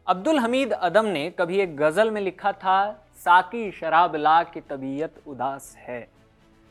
अब्दुल हमीद अदम ने कभी एक गजल में लिखा था, साकी शराब ला की तबीयत उदास है।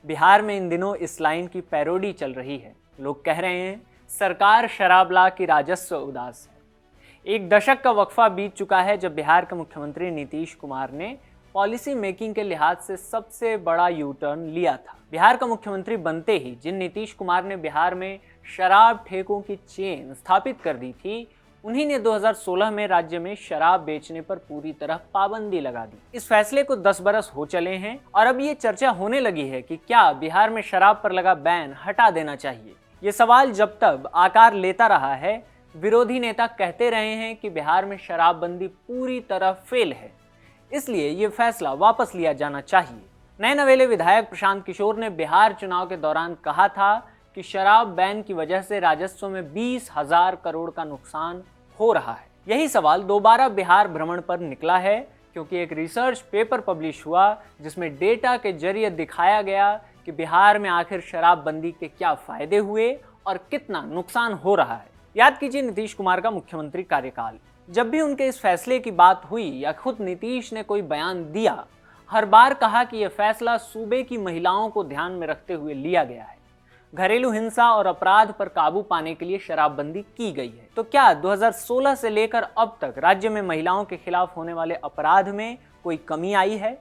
बिहार में इन दिनों इस लाइन की पैरोडी चल रही है। लोग कह रहे हैं, सरकार शराब ला की राजस्व उदास है। एक दशक का वक्फा बीत चुका है जब बिहार के मुख्यमंत्री नीतीश कुमार ने पॉलिसी मेकिंग के लिहाज से सबसे बड़ा यू टर्न लिया था। बिहार का मुख्यमंत्री बनते ही जिन नीतीश कुमार ने बिहार में शराब ठेकों की चेन स्थापित कर दी थी, उन्हीं ने 2016 में राज्य में शराब बेचने पर पूरी तरह पाबंदी लगा दी। इस फैसले को 10 बरस हो चले हैं और अब ये चर्चा होने लगी है कि क्या बिहार में शराब पर लगा बैन हटा देना चाहिए। ये सवाल जब तक आकार लेता रहा है, विरोधी नेता कहते रहे हैं कि बिहार में शराबबंदी पूरी तरह फेल है, इसलिए ये फैसला वापस लिया जाना चाहिए। नए नवेले विधायक प्रशांत किशोर ने बिहार चुनाव के दौरान कहा था कि शराब बैन की वजह से राजस्व में 20,000 करोड़ का नुकसान हो रहा है। यही सवाल दोबारा बिहार भ्रमण पर निकला है, क्योंकि एक रिसर्च पेपर पब्लिश हुआ जिसमें डेटा के जरिए दिखाया गया कि बिहार में आखिर शराबबंदी के क्या फायदे हुए और कितना नुकसान हो रहा है। याद कीजिए नीतीश कुमार का मुख्यमंत्री कार्यकाल। जब भी उनके इस फैसले की बात हुई या खुद नीतीश ने कोई बयान दिया, हर बार कहा कि यह फैसला सूबे की महिलाओं को ध्यान में रखते हुए लिया गया है। घरेलू हिंसा और अपराध पर काबू पाने के लिए शराबबंदी की गई है। तो क्या 2016 से लेकर अब तक राज्य में महिलाओं के खिलाफ होने वाले अपराध में कोई कमी आई है?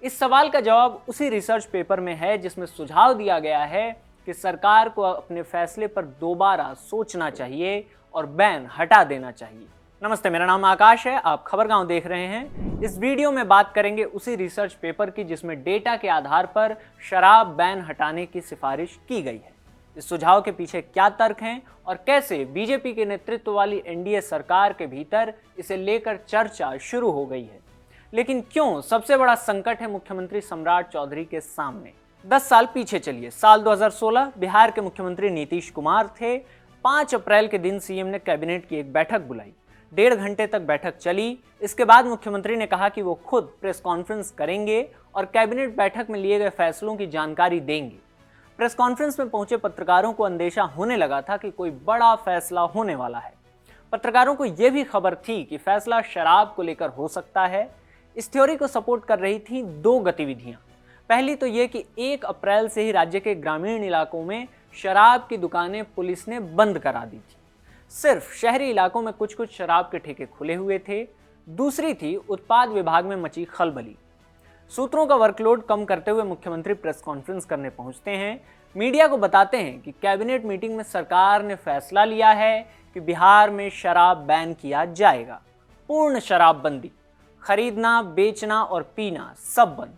इस सवाल का जवाब उसी रिसर्च पेपर में है जिसमें सुझाव दिया गया है कि सरकार को अपने फैसले पर दोबारा सोचना चाहिए और बैन हटा देना चाहिए। नमस्ते, मेरा नाम आकाश है, आप खबरगांव देख रहे हैं। इस वीडियो में बात करेंगे उसी रिसर्च पेपर की जिसमें डेटा के आधार पर शराब बैन हटाने की सिफारिश की गई है। इस सुझाव के पीछे क्या तर्क हैं और कैसे बीजेपी के नेतृत्व वाली एनडीए सरकार के भीतर इसे लेकर चर्चा शुरू हो गई है। लेकिन क्यों सबसे बड़ा संकट है मुख्यमंत्री सम्राट चौधरी के सामने? 10 साल पीछे चलिए। साल 2016 बिहार के मुख्यमंत्री नीतीश कुमार थे। 5 अप्रैल के दिन सीएम ने कैबिनेट की एक बैठक बुलाई। 1.5 घंटे तक बैठक चली। इसके बाद मुख्यमंत्री ने कहा कि वो खुद प्रेस कॉन्फ्रेंस करेंगे और कैबिनेट बैठक में लिए गए फैसलों की जानकारी देंगे। प्रेस कॉन्फ्रेंस में पहुंचे पत्रकारों को अंदेशा होने लगा था कि कोई बड़ा फैसला होने वाला है। पत्रकारों को यह भी खबर थी कि फैसला शराब को लेकर हो सकता है। इस थ्योरी को सपोर्ट कर रही थी 2 गतिविधियां। पहली तो यह कि 1 अप्रैल से ही राज्य के ग्रामीण इलाकों में शराब की दुकानें पुलिस ने बंद करा दी थी। सिर्फ शहरी इलाकों में कुछ कुछ शराब के ठेके खुले हुए थे। दूसरी थी उत्पाद विभाग में मची खलबली। सूत्रों का वर्कलोड कम करते हुए मुख्यमंत्री प्रेस कॉन्फ्रेंस करने पहुंचते हैं। मीडिया को बताते हैं कि कैबिनेट मीटिंग में सरकार ने फैसला लिया है कि बिहार में शराब बैन किया जाएगा। पूर्ण शराबबंदी, खरीदना, बेचना और पीना सब बंद।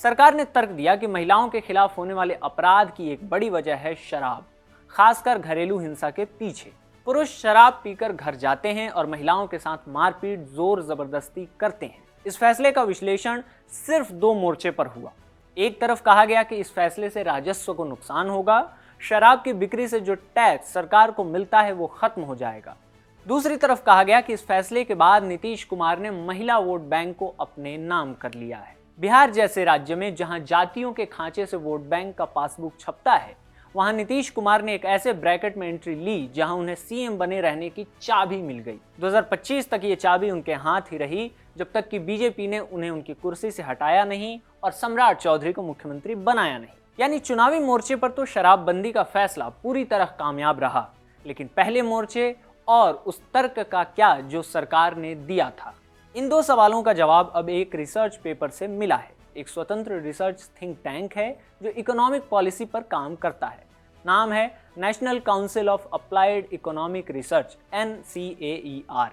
सरकार ने तर्क दिया कि महिलाओं के खिलाफ होने वाले अपराध की एक बड़ी वजह है शराब, खासकर घरेलू हिंसा के पीछे। पुरुष शराब पीकर घर जाते हैं और महिलाओं के साथ मारपीट, जोर जबरदस्ती करते हैं। इस फैसले का विश्लेषण सिर्फ 2 मोर्चे पर हुआ। एक तरफ कहा गया कि इस फैसले से राजस्व को नुकसान होगा, शराब की बिक्री से जो टैक्स सरकार को मिलता है वो खत्म हो जाएगा। दूसरी तरफ कहा गया कि इस फैसले के बाद नीतीश कुमार ने महिला वोट बैंक को अपने नाम कर लिया है। बिहार जैसे राज्य में जहां जातियों के खांचे से वोट बैंक का पासबुक छपता है, वहां नीतीश कुमार ने एक ऐसे ब्रैकेट में एंट्री ली जहां उन्हें सीएम बने रहने की चाबी मिल गई। 2025 तक ये चाबी उनके हाथ ही रही, जब तक कि बीजेपी ने उन्हें उनकी कुर्सी से हटाया नहीं और सम्राट चौधरी को मुख्यमंत्री बनाया नहीं। यानी चुनावी मोर्चे पर तो शराबबंदी का फैसला पूरी तरह कामयाब रहा, लेकिन पहले मोर्चे और उस तर्क का क्या जो सरकार ने दिया था? इन 2 सवालों का जवाब अब एक रिसर्च पेपर से मिला है। एक स्वतंत्र रिसर्च थिंक टैंक है जो इकोनॉमिक पॉलिसी पर काम करता है। नाम है national council of applied economic research, NCAER।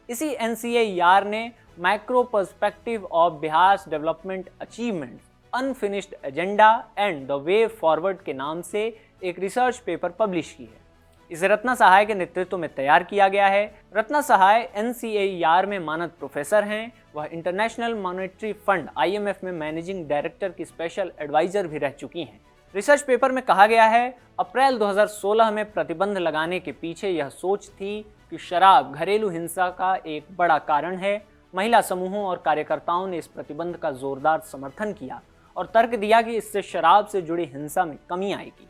इसी NCAER ने micro perspective of Bihar development achievement, unfinished agenda and the way forward के नाम से एक रिसर्च पेपर पब्लिश की है। इसे रत्ना सहाय के नेतृत्व में तैयार किया गया है। रत्ना सहाय NCAER में मानद प्रोफेसर हैं। वह इंटरनेशनल मॉनेटरी फंड IMF में मैनेजिंग डायरेक्टर की स्पेशल एडवाइजर भी रह चुकी हैं। रिसर्च पेपर में कहा गया है, अप्रैल 2016 में प्रतिबंध लगाने के पीछे यह सोच थी कि शराब घरेलू हिंसा का एक बड़ा कारण है। महिला समूहों और कार्यकर्ताओं ने इस प्रतिबंध का जोरदार समर्थन किया और तर्क दिया कि इससे शराब से जुड़ी हिंसा में कमी आएगी।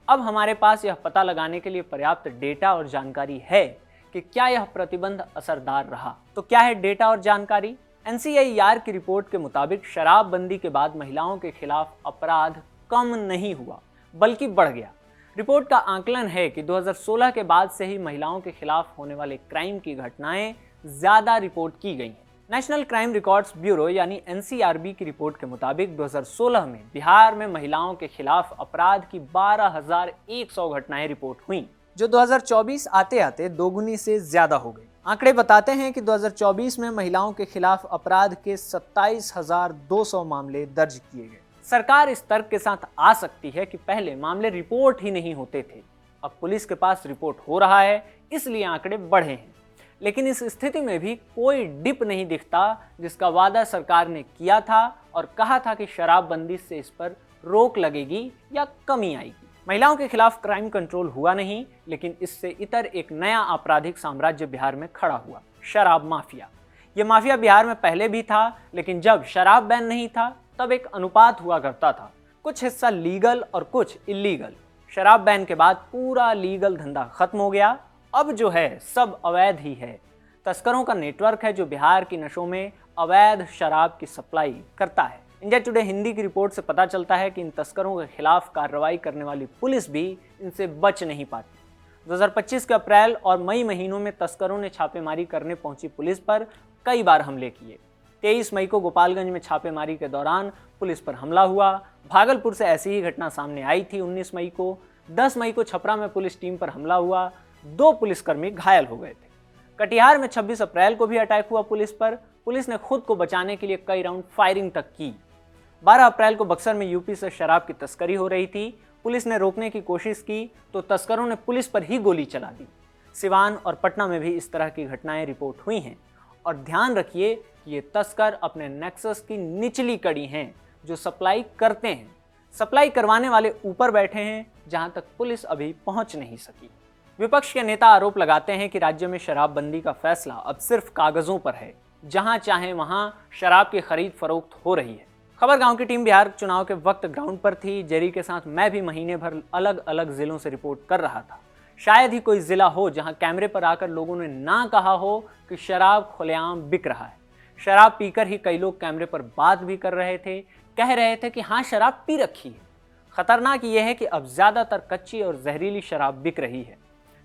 अब हमारे पास यह पता लगाने के लिए पर्याप्त डेटा और जानकारी है कि क्या यह प्रतिबंध असरदार रहा। तो क्या है डेटा और जानकारी। NCIR की रिपोर्ट के मुताबिक शराबबंदी के बाद महिलाओं के खिलाफ अपराध कम नहीं हुआ बल्कि बढ़ गया। रिपोर्ट का आकलन है कि 2016 के बाद से ही महिलाओं के खिलाफ होने वाले क्राइम की घटनाएं ज्यादा रिपोर्ट की गई हैं। नेशनल क्राइम रिकॉर्ड्स ब्यूरो यानी NCRB की रिपोर्ट के मुताबिक 2016 में बिहार में महिलाओं के खिलाफ अपराध की 12,100 घटनाएं रिपोर्ट हुई, जो 2024 आते आते दोगुनी से ज्यादा हो गई। आंकड़े बताते हैं कि 2024 में महिलाओं के खिलाफ अपराध के 27,200 मामले दर्ज किए गए। सरकार इस तर्क के साथ आ सकती है कि पहले मामले रिपोर्ट ही नहीं होते थे, अब पुलिस के पास रिपोर्ट हो रहा है इसलिए आंकड़े बढ़े हैं। लेकिन इस स्थिति में भी कोई डिप नहीं दिखता जिसका वादा सरकार ने किया था और कहा था कि शराबबंदी से इस पर रोक लगेगी या कमी आएगी। महिलाओं के खिलाफ क्राइम कंट्रोल हुआ नहीं, लेकिन इससे इतर एक नया आपराधिक साम्राज्य बिहार में खड़ा हुआ, शराब माफिया। ये माफिया बिहार में पहले भी था, लेकिन जब शराब बैन नहीं था तब एक अनुपात हुआ करता था, कुछ हिस्सा लीगल और कुछ इलीगल। शराब बैन के बाद पूरा लीगल धंधा खत्म हो गया, अब जो है सब अवैध ही है। तस्करों का नेटवर्क है जो बिहार की नशों में अवैध शराब की सप्लाई करता है। इंडिया टुडे हिंदी की रिपोर्ट से पता चलता है कि इन तस्करों के खिलाफ कार्रवाई करने वाली पुलिस भी इनसे बच नहीं पाती। 2025 के अप्रैल और मई महीनों में तस्करों ने छापेमारी करने पहुंची पुलिस पर कई बार हमले किए। 23 मई को गोपालगंज में छापेमारी के दौरान पुलिस पर हमला हुआ। भागलपुर से ऐसी ही घटना सामने आई थी 19 मई को। 10 मई को छपरा में पुलिस टीम पर हमला हुआ, 2 पुलिसकर्मी घायल हो गए थे। कटिहार में 26 अप्रैल को भी अटैक हुआ पुलिस पर। पुलिस ने खुद को बचाने के लिए कई राउंड फायरिंग तक की। 12 अप्रैल को बक्सर में यूपी से शराब की तस्करी हो रही थी। पुलिस ने रोकने की कोशिश की तो तस्करों ने पुलिस पर ही गोली चला दी। सिवान और पटना में भी इस तरह की घटनाएं रिपोर्ट हुई हैं। और ध्यान रखिए कि ये तस्कर अपने नेक्सस की निचली कड़ी हैं जो सप्लाई करते हैं। सप्लाई करवाने वाले ऊपर बैठे हैं जहां तक पुलिस अभी पहुंच नहीं सकी। विपक्ष के नेता आरोप लगाते हैं कि राज्य में शराबबंदी का फैसला अब सिर्फ कागजों पर है, जहां चाहे वहां शराब की खरीद फरोख्त हो रही है। खबर गांव की टीम बिहार चुनाव के वक्त ग्राउंड पर थी। जेरी के साथ मैं भी महीने भर अलग अलग जिलों से रिपोर्ट कर रहा था। शायद ही कोई जिला हो जहां कैमरे पर आकर लोगों ने ना कहा हो कि शराब खुलेआम बिक रहा है। शराब पीकर ही कई लोग कैमरे पर बात भी कर रहे थे, कह रहे थे कि हाँ शराब पी रखी है। खतरनाक यह है कि अब ज्यादातर कच्ची और जहरीली शराब बिक रही है,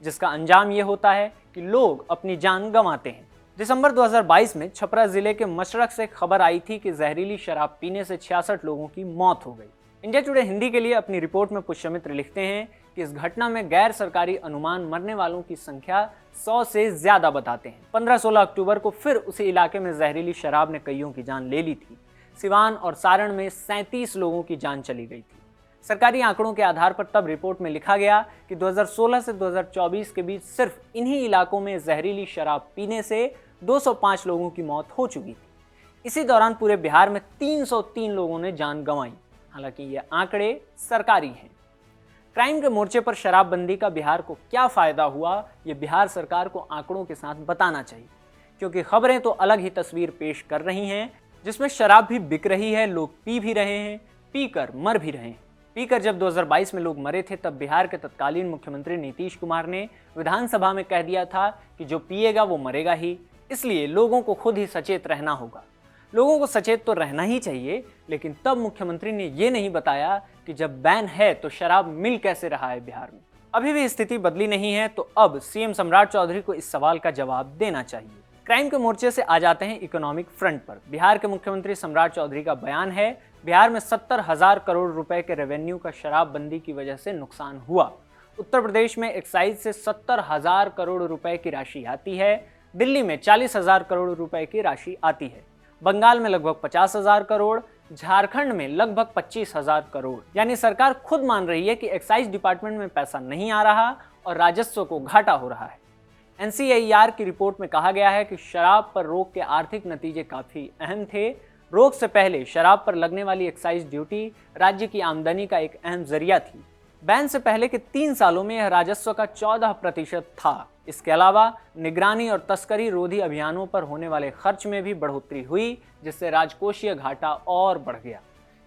जिसका अंजाम यह होता है कि लोग अपनी जान गंवाते हैं। दिसंबर 2022 में छपरा जिले के मशरक से खबर आई थी कि जहरीली शराब पीने से 66 लोगों की मौत हो गई। इंडिया टुडे हिंदी के लिए अपनी रिपोर्ट में पुष्यमित्र लिखते हैं कि इस घटना में गैर सरकारी अनुमान मरने वालों की संख्या 100 से ज्यादा बताते हैं। 15-16 अक्टूबर को फिर उसी इलाके में जहरीली शराब ने कईयों की जान ले ली थी। सिवान और सारण में 37 लोगों की जान चली गई थी। सरकारी आंकड़ों के आधार पर तब रिपोर्ट में लिखा गया कि 2016 से 2024 के बीच सिर्फ इन्हीं इलाकों में जहरीली शराब पीने से 205 लोगों की मौत हो चुकी थी। इसी दौरान पूरे बिहार में 303 लोगों ने जान गंवाई। हालांकि ये आंकड़े सरकारी हैं। क्राइम के मोर्चे पर शराबबंदी का बिहार को क्या फायदा हुआ, ये बिहार सरकार को आंकड़ों के साथ बताना चाहिए, क्योंकि खबरें तो अलग ही तस्वीर पेश कर रही हैं, जिसमें शराब भी बिक रही है, लोग पी भी रहे हैं, पीकर मर भी रहे हैं। पीकर जब 2022 में लोग मरे थे तब बिहार के तत्कालीन मुख्यमंत्री नीतीश कुमार ने विधानसभा में कह दिया था कि जो पिएगा वो मरेगा ही, इसलिए लोगों को खुद ही सचेत रहना होगा। लोगों को सचेत तो रहना ही चाहिए, लेकिन तब मुख्यमंत्री ने ये नहीं बताया कि जब बैन है तो शराब मिल कैसे रहा है बिहार में। अभी भी स्थिति बदली नहीं है, तो अब सीएम सम्राट चौधरी को इस सवाल का जवाब देना चाहिए। क्राइम के मोर्चे से आ जाते हैं इकोनॉमिक फ्रंट पर। बिहार के मुख्यमंत्री सम्राट चौधरी का बयान है, बिहार में 70,000 करोड़ रुपए के रेवेन्यू का शराबबंदी की वजह से नुकसान हुआ। उत्तर प्रदेश में एक्साइज से 70,000 करोड़ रुपए की राशि आती है। दिल्ली में 40,000 करोड़ रुपए की राशि आती है। बंगाल में लगभग 50,000 करोड़, झारखंड में लगभग 25,000 करोड़। यानी सरकार खुद मान रही है कि एक्साइज डिपार्टमेंट में पैसा नहीं आ रहा और राजस्व को घाटा हो रहा है। NCIR की रिपोर्ट में कहा गया है कि शराब पर रोक के आर्थिक नतीजे काफी अहम थे। रोक से पहले शराब पर लगने वाली एक्साइज ड्यूटी राज्य की आमदनी का एक अहम जरिया थी। बैन से पहले के 3 सालों में यह राजस्व का 14% था। इसके अलावा निगरानी और तस्करी रोधी अभियानों पर होने वाले खर्च में भी बढ़ोतरी हुई, जिससे राजकोषीय घाटा और बढ़ गया।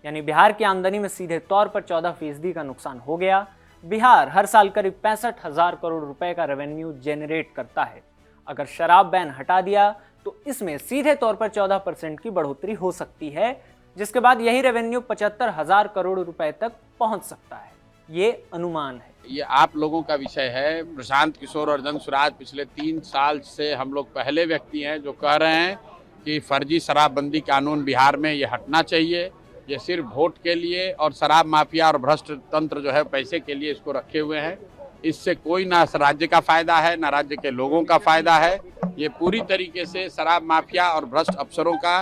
यानी बिहार की आमदनी में सीधे तौर पर 14% का नुकसान हो गया। बिहार हर साल करीब 65,000 करोड़ रुपए का रेवेन्यू जेनरेट करता है। अगर शराब बैन हटा दिया तो इसमें सीधे तौर पर 14% की बढ़ोतरी हो सकती है, जिसके बाद यही रेवेन्यू 75,000 करोड़ रुपए तक पहुंच सकता है। ये अनुमान है। ये आप लोगों का विषय है। प्रशांत किशोर और जंग पिछले 3 साल से हम लोग पहले व्यक्ति हैं जो कह रहे हैं कि फर्जी शराबबंदी कानून बिहार में ये हटना चाहिए। ये सिर्फ वोट के लिए और शराब माफिया और भ्रष्ट तंत्र जो है पैसे के लिए इसको रखे हुए हैं। इससे कोई ना राज्य का फायदा है ना राज्य के लोगों का फायदा है। ये पूरी तरीके से शराब माफिया और भ्रष्ट अफसरों का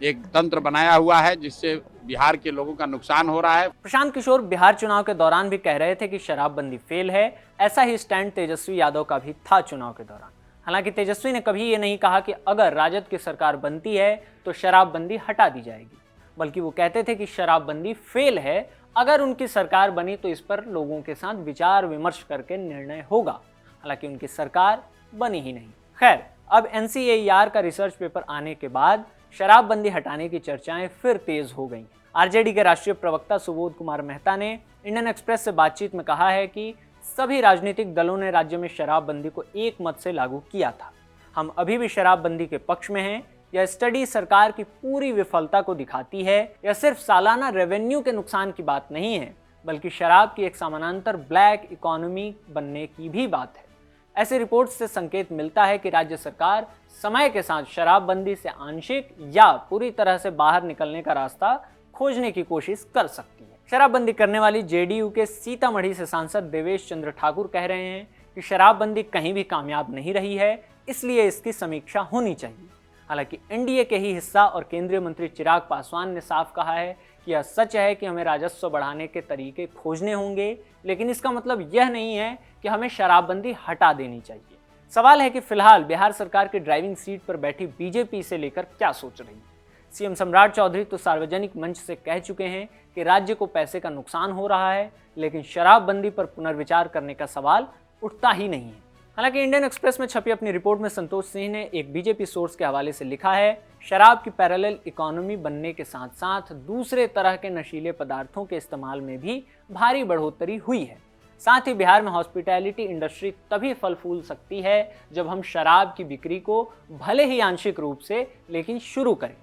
एक तंत्र बनाया हुआ है जिससे बिहार के लोगों का नुकसान हो रहा है। प्रशांत किशोर बिहार चुनाव के दौरान भी कह रहे थे कि शराबबंदी फेल है। ऐसा ही स्टैंड तेजस्वी यादव का भी था चुनाव के दौरान। हालांकि तेजस्वी ने कभी ये नहीं कहा कि अगर राजद की सरकार बनती है तो शराबबंदी हटा दी जाएगी, बल्कि वो कहते थे कि शराबबंदी फेल है। अगर उनकी सरकार बनी तो इस पर लोगों के साथ विचार विमर्श करके निर्णय होगा। हालांकि उनकी सरकार बनी ही नहीं। खैर, अब NCAER का रिसर्च पेपर आने के बाद शराबबंदी हटाने की चर्चाएं फिर तेज हो गई। आरजेडी के राष्ट्रीय प्रवक्ता सुबोध कुमार मेहता ने इंडियन एक्सप्रेस से बातचीत में कहा है कि सभी राजनीतिक दलों ने राज्य में शराबबंदी को एक मत से लागू किया था। हम अभी भी शराबबंदी के पक्ष में हैं। यह स्टडी सरकार की पूरी विफलता को दिखाती है। यह सिर्फ सालाना रेवेन्यू के नुकसान की बात नहीं है, बल्कि शराब की एक समानांतर ब्लैक इकोनॉमी बनने की भी बात है। ऐसी रिपोर्ट से संकेत मिलता है कि राज्य सरकार समय के साथ शराबबंदी से आंशिक या पूरी तरह से बाहर निकलने का रास्ता खोजने की कोशिश कर सकती है। शराबबंदी करने वाली JDU के सीतामढ़ी से सांसद देवेश चंद्र ठाकुर कह रहे हैं कि शराबबंदी कहीं भी कामयाब नहीं रही है, इसलिए इसकी समीक्षा होनी चाहिए। हालांकि NDA के ही हिस्सा और केंद्रीय मंत्री चिराग पासवान ने साफ कहा है कि यह सच है कि हमें राजस्व बढ़ाने के तरीके खोजने होंगे, लेकिन इसका मतलब यह नहीं है कि हमें शराबबंदी हटा देनी चाहिए। सवाल है कि फिलहाल बिहार सरकार की ड्राइविंग सीट पर बैठी बीजेपी इसे लेकर क्या सोच रही है। CM सम्राट चौधरी तो सार्वजनिक मंच से कह चुके हैं कि राज्य को पैसे का नुकसान हो रहा है, लेकिन शराबबंदी पर पुनर्विचार करने का सवाल उठता ही नहीं है। हालांकि इंडियन एक्सप्रेस में छपी अपनी रिपोर्ट में संतोष सिंह ने एक बीजेपी सोर्स के हवाले से लिखा है, शराब की पैरेलल इकोनॉमी बनने के साथ साथ दूसरे तरह के नशीले पदार्थों के इस्तेमाल में भी भारी बढ़ोतरी हुई है। साथ ही बिहार में हॉस्पिटैलिटी इंडस्ट्री तभी फल फूल सकती है जब हम शराब की बिक्री को भले ही आंशिक रूप से लेकिन शुरू करें।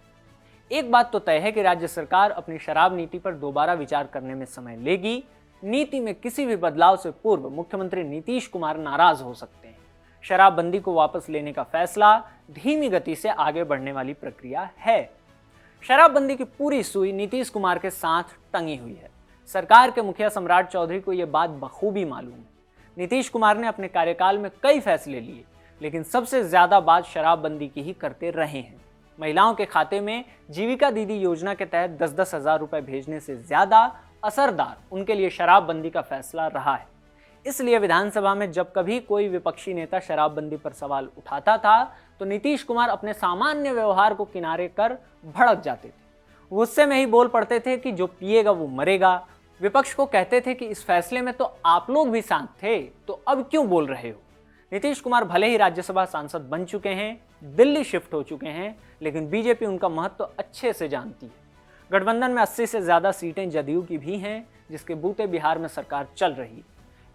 एक बात तो तय है कि राज्य सरकार अपनी शराब नीति पर दोबारा विचार करने में समय लेगी। नीति में किसी भी बदलाव से पूर्व मुख्यमंत्री नीतीश कुमार नाराज हो सकते हैं। शराबबंदी को वापस लेने का फैसला धीमी गति से आगे बढ़ने वाली प्रक्रिया है। शराबबंदी की पूरी सुई नीतीश कुमार के साथ टंगी हुई है। सरकार के मुखिया सम्राट चौधरी को यह बात बखूबी मालूम है। नीतीश कुमार ने अपने कार्यकाल में कई फैसले लिए, लेकिन सबसे ज्यादा बात शराबबंदी की ही करते रहे हैं। महिलाओं के खाते में जीविका दीदी योजना के तहत 10-10 हज़ार रुपए भेजने से ज्यादा असरदार उनके लिए शराबबंदी का फैसला रहा है। इसलिए विधानसभा में जब कभी कोई विपक्षी नेता शराबबंदी पर सवाल उठाता था तो नीतीश कुमार अपने सामान्य व्यवहार को किनारे कर भड़क जाते थे। गुस्से में ही बोल पड़ते थे कि जो पिएगा वो मरेगा। विपक्ष को कहते थे कि इस फैसले में तो आप लोग भी साथ थे, तो अब क्यों बोल रहे हो। नीतीश कुमार भले ही राज्यसभा सांसद बन चुके हैं, दिल्ली शिफ्ट हो चुके हैं, लेकिन बीजेपी उनका महत्व अच्छे से जानती है। गठबंधन में 80 से ज्यादा सीटें जदयू की भी हैं, जिसके बूते बिहार में सरकार चल रही है।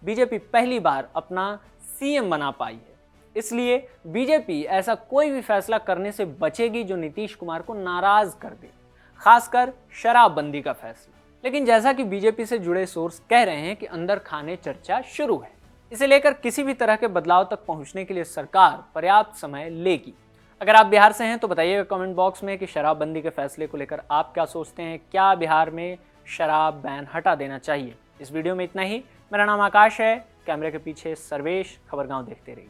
बीजेपी पहली बार अपना CM बना पाई है, इसलिए बीजेपी ऐसा कोई भी फैसला करने से बचेगी जो नीतीश कुमार को नाराज कर दे, खासकर शराबबंदी का फैसला। लेकिन जैसा कि बीजेपी से जुड़े सोर्स कह रहे हैं कि अंदर खाने चर्चा शुरू है। इसे लेकर किसी भी तरह के बदलाव तक पहुंचने के लिए सरकार पर्याप्त समय लेगी। अगर आप बिहार से हैं तो बताइएगा कमेंट बॉक्स में कि शराबबंदी के फैसले को लेकर आप क्या सोचते हैं। क्या बिहार में शराब बैन हटा देना चाहिए। इस वीडियो में इतना ही। मेरा नाम आकाश है, कैमरे के पीछे सर्वेश। खबरगांव देखते रहिए।